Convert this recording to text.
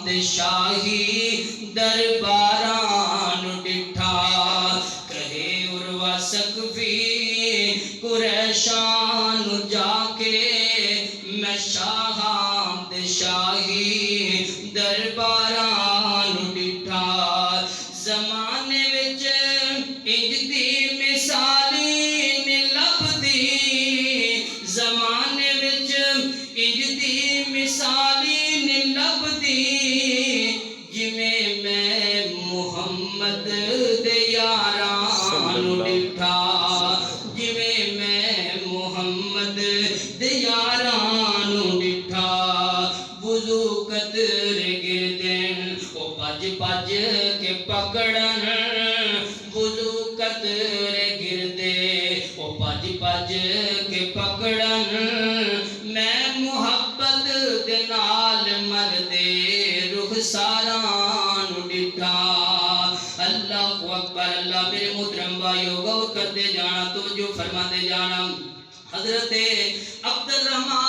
दे शाही दरबारां नू डिठा। कहे उर्वा सकफी कुरैशां नू जाके मैं शाहां दे शाही दरबारां नू डिठा। ज़माने विच इंज दी मिसाली नी लभदी, ज़माने विच इंज दी मिसाली नी लभदी। जिवें मैं मुहम्मद दे यारां नू डिठा, जिवें मैं मुहम्मद दे यारां नू डिठा। वुज़ू कतरे गिरदन ओ भज भज के पकड़न, वुज़ू कतरे गिरदे ओ भज भज के पकड़न। मैं मुहब्बत दे नाल मरदे रुखसारां नू डिठा। अल्लाहु अकबर। अल्लाह मेरे मोहतरम भाइयों गौर करते जाना, तवज्जो फरमाते जाना। हज़रत अब्दुल रहमान